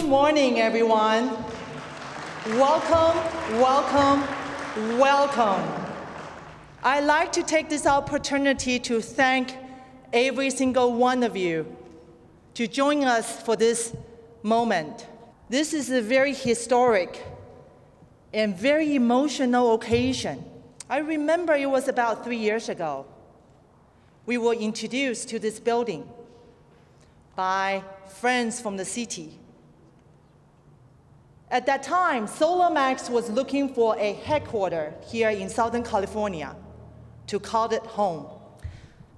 morning, everyone. Welcome, welcome, welcome. I'd like to take this opportunity to thank every single one of you to join us for this moment. This is a very historic and very emotional occasion. I remember it was about 3 years ago. We were introduced to this building by friends from the city. At that time, SolarMAX was looking for a headquarters here in Southern California to call it home.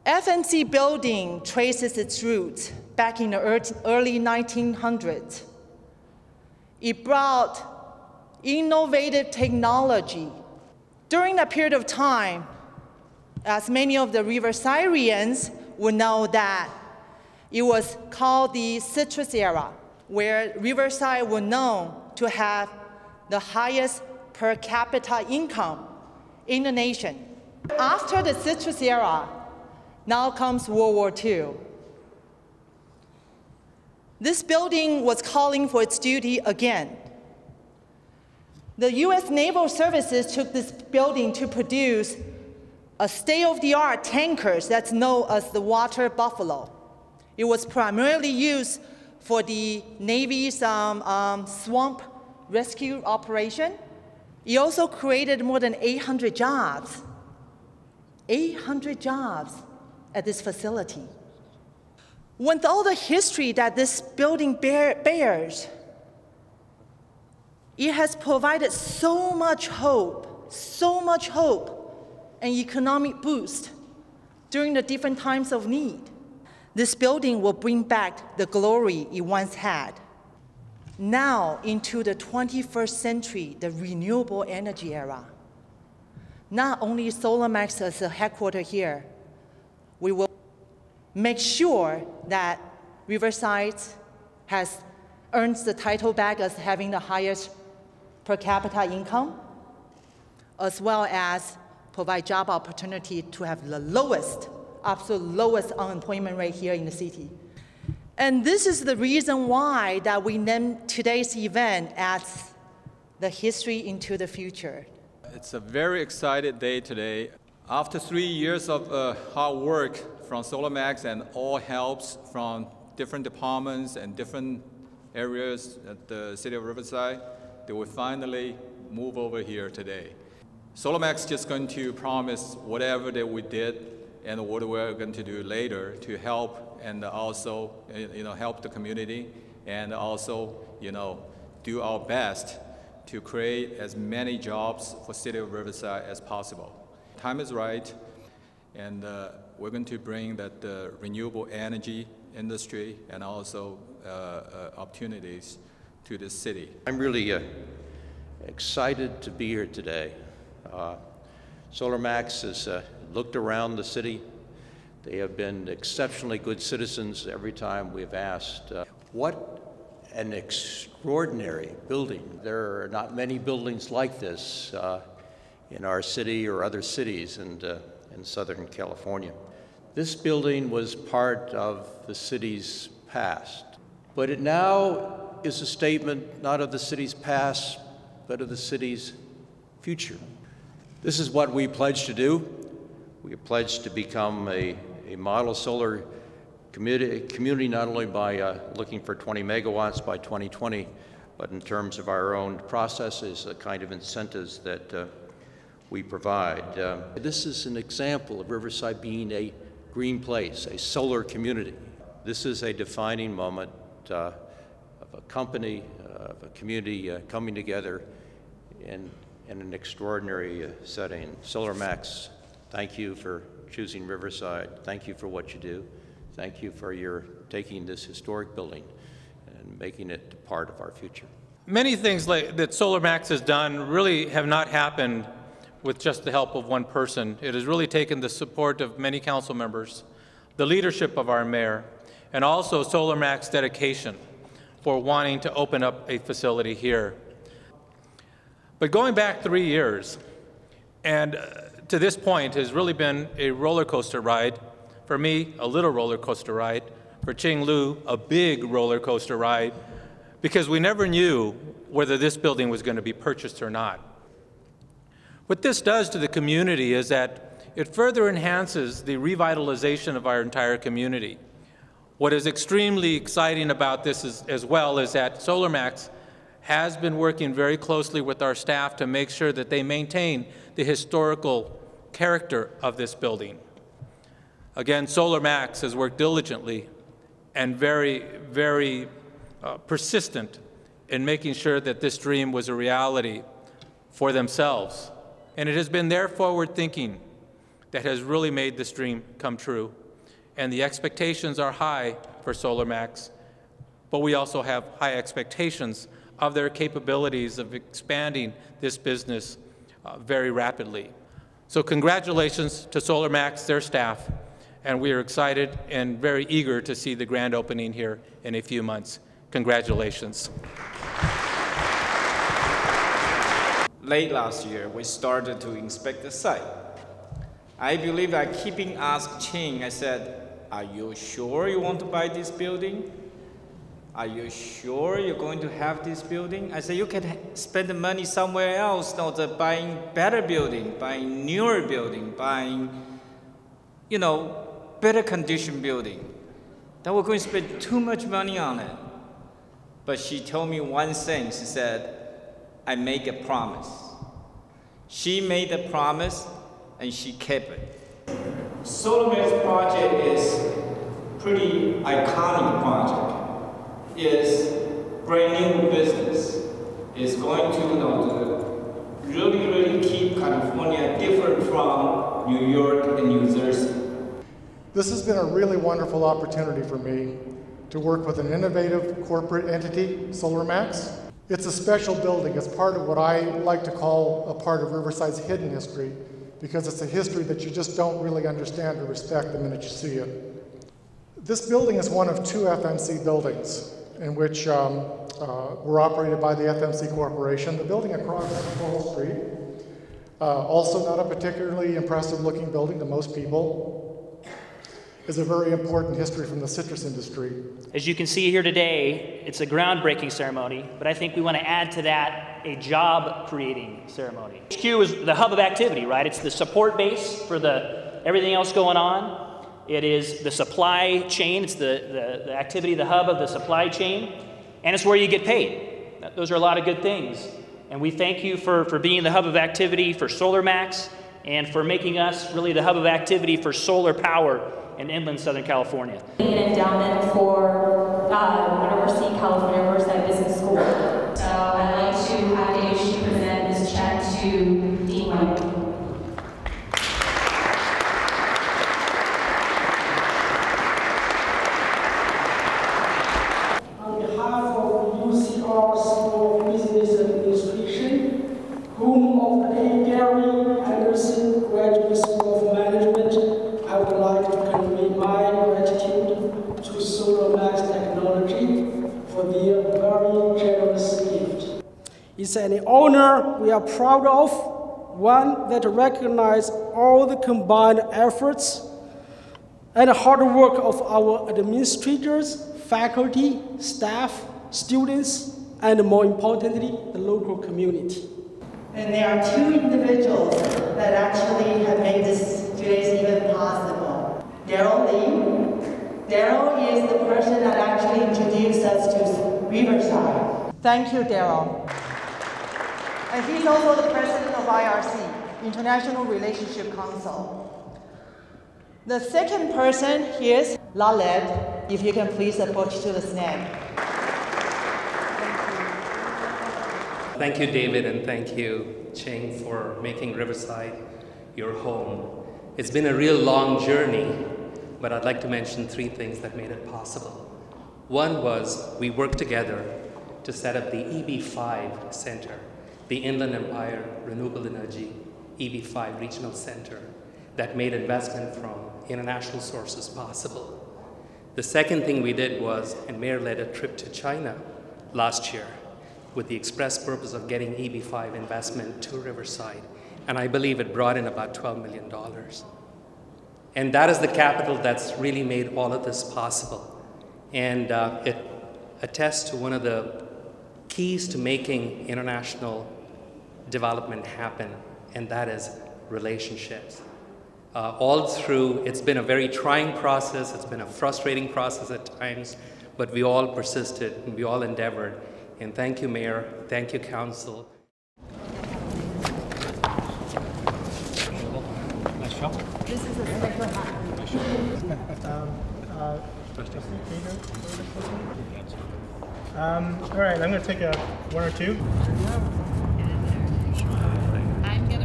FNC building traces its roots back in the early 1900s. It brought innovative technology. During that period of time, as many of the Riversideans would know that it was called the Citrus Era, where Riverside was known to have the highest per capita income in the nation. After the Citrus Era, now comes World War II. This building was calling for its duty again. The US Naval Services took this building to produce a state-of-the-art tankers that's known as the Water Buffalo. It was primarily used for the Navy's swamp rescue operation. It also created more than 800 jobs. 800 jobs at this facility. With all the history that this building bears, it has provided so much hope and economic boost during the different times of need. This building will bring back the glory it once had. Now, into the 21st century, the renewable energy era. Not only SolarMAX as a headquarters here, we will make sure that Riverside has earned the title back as having the highest per capita income, as well as provide job opportunity to have the absolute lowest unemployment rate here in the city. And this is the reason why that we named today's event as the History into the Future. It's a very exciting day today. After 3 years of hard work from SolarMAX and all helps from different departments and different areas at the city of Riverside, they will finally move over here today. SolarMAX is just going to promise whatever that we did and what we're going to do later to help and also help the community and also do our best to create as many jobs for city of Riverside as possible. Time is right, and we're going to bring that renewable energy industry and also opportunities to this city. I'm really excited to be here today. SolarMAX has looked around the city. They have been exceptionally good citizens every time we've asked. What an extraordinary building. There are not many buildings like this in our city or other cities in Southern California. This building was part of the city's past, but it now is a statement not of the city's past, but of the city's future. This is what we pledged to do. We pledged to become a model solar community not only by looking for 20 megawatts by 2020, but in terms of our own processes, the kind of incentives that we provide. This is an example of Riverside being a green place, a solar community. This is a defining moment of a company, of a community coming together in an extraordinary setting. SolarMAX, thank you for choosing Riverside. Thank you for what you do. Thank you for your taking this historic building and making it part of our future. Many things that SolarMAX has done really have not happened with just the help of one person. It has really taken the support of many council members, the leadership of our mayor, and also SolarMAX dedication for wanting to open up a facility here. But going back 3 years, and to this point has really been a roller coaster ride. For me, a little roller coaster ride. For Ching Lu, a big roller coaster ride. because we never knew whether this building was going to be purchased or not. What this does to the community is that it further enhances the revitalization of our entire community. What is extremely exciting about this as well is that SolarMAX has been working very closely with our staff to make sure that they maintain the historical character of this building. Again, SolarMAX has worked diligently and very persistent in making sure that this dream was a reality for themselves. And it has been their forward thinking that has really made this dream come true. And the expectations are high for SolarMAX, but we also have high expectations of their capabilities of expanding this business very rapidly. So congratulations to SolarMAX, their staff, and we are excited and very eager to see the grand opening here in a few months. Congratulations. Late last year, we started to inspect the site. I believe I keeping asked Ching, I said, "Are you sure you want to buy this building? Are you sure you're going to have this building?" I said, "You can spend the money somewhere else, not buying better building, buying newer building, buying, better condition building. Then we're going to spend too much money on it." But she told me one thing. She said, "I make a promise." She made a promise and she kept it. SolarMAX project is pretty iconic project. It's brand new business. It's going to really keep California different from New York and New Jersey. This has been a really wonderful opportunity for me to work with an innovative corporate entity, SolarMAX. It's a special building. It's part of what I like to call a part of Riverside's hidden history, because it's a history that you just don't really understand or respect the minute you see it. This building is one of two FMC buildings in which were operated by the FMC Corporation. The building across 12th Street, also not a particularly impressive looking building to most people, is a very important history from the citrus industry. As you can see here today, it's a groundbreaking ceremony, but I think we want to add to that a job-creating ceremony. HQ is the hub of activity, right? It's the support base for everything else going on. It is the supply chain. It's the activity, the hub of the supply chain, and it's where you get paid. Those are a lot of good things. And we thank you for being the hub of activity for SolarMAX and for making us really the hub of activity for solar power in inland Southern California. An endowment for University of California Riverside Business School. So I'd like to have Dave present this check to Dean White. On behalf of UCR School of Business Administration, whom of A. Gary Anderson Graduate School of Management, I would like to convey my gratitude to SolarMAX Technology for their very generous gift. It's an honor we are proud of, one that recognizes all the combined efforts and hard work of our administrators, faculty, staff, students, and more importantly, the local community. And there are two individuals that actually have made today's event possible. Daryl Lee. Daryl is the person that actually introduced us to Riverside. Thank you, Daryl. And he's also the president of IRC, International Relationship Council. The second person is Laled, if you can please approach to the snag. Thank you, David, and thank you, Ching, for making Riverside your home. It's been a real long journey, but I'd like to mention three things that made it possible. One was we worked together to set up the EB5 Center, the Inland Empire Renewable Energy EB5 Regional Center, that made investment from international sources possible. The second thing we did was, and Mayor led a trip to China last year with the express purpose of getting EB5 investment to Riverside, and I believe it brought in about $12 million. And that is the capital that's really made all of this possible. And it attests to one of the keys to making international development happen, and that is relationships. All through, it's been a very trying process, it's been a frustrating process at times, but we all persisted and we all endeavored. And thank you, Mayor, thank you, Council. Nice job. This is a special hat. All right, I'm going to take a one or two.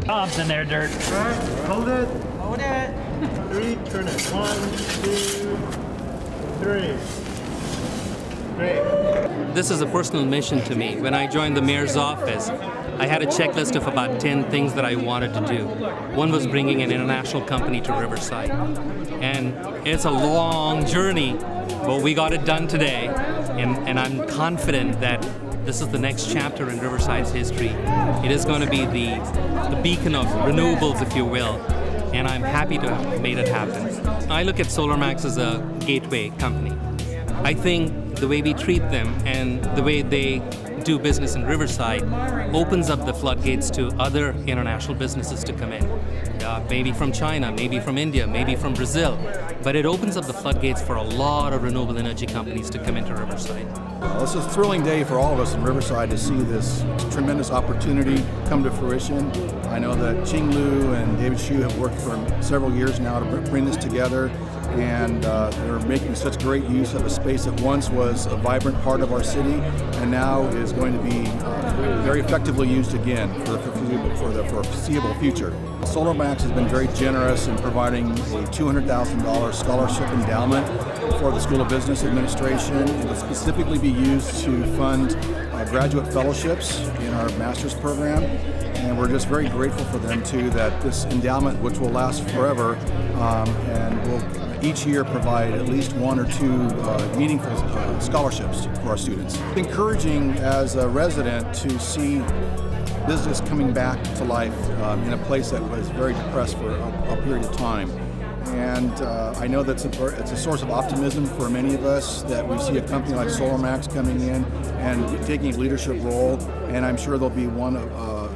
Bob's in there, Dirt. All right, hold it. Hold it. 3, turn it. 1, 2, 3. Great. This is a personal mission to me. When I joined the mayor's office, I had a checklist of about 10 things that I wanted to do. One was bringing an international company to Riverside. And it's a long journey, but we got it done today. And I'm confident that this is the next chapter in Riverside's history. It is going to be the beacon of renewables, if you will. And I'm happy to have made it happen. I look at SolarMAX as a gateway company. I think the way we treat them and the way they do business in Riverside opens up the floodgates to other international businesses to come in. Maybe from China, maybe from India, maybe from Brazil. But it opens up the floodgates for a lot of renewable energy companies to come into Riverside. Well, this is a thrilling day for all of us in Riverside to see this tremendous opportunity come to fruition. I know that Ching Lu and David Xu have worked for several years now to bring this together, and they're making such great use of a space that once was a vibrant part of our city and now is going to be very effectively used again for the foreseeable future. SolarMAX has been very generous in providing a $200,000 scholarship endowment for the School of Business Administration. It will specifically be used to fund graduate fellowships in our master's program. And we're just very grateful for them too, that this endowment, which will last forever, and will each year provide at least 1 or 2 meaningful scholarships for our students. It's encouraging as a resident to see business coming back to life in a place that was very depressed for a period of time. And I know that it's a source of optimism for many of us that we see a company like SolarMAX coming in and taking a leadership role, and I'm sure there'll be one of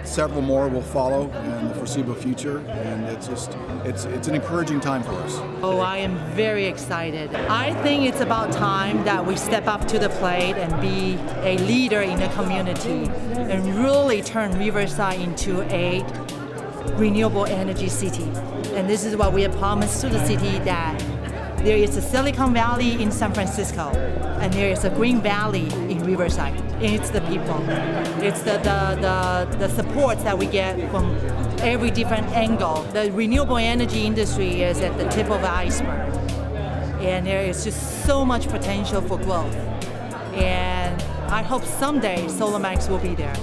several more will follow in the foreseeable future, and it's an encouraging time for us. Oh, I am very excited. I think it's about time that we step up to the plate and be a leader in the community and really turn Riverside into a renewable energy city. And this is what we have promised to the city, that there is a Silicon Valley in San Francisco, and there is a Green Valley in Riverside. And it's the people. It's the support that we get from every different angle. The renewable energy industry is at the tip of the iceberg. And there is just so much potential for growth. And I hope someday SolarMAX will be there.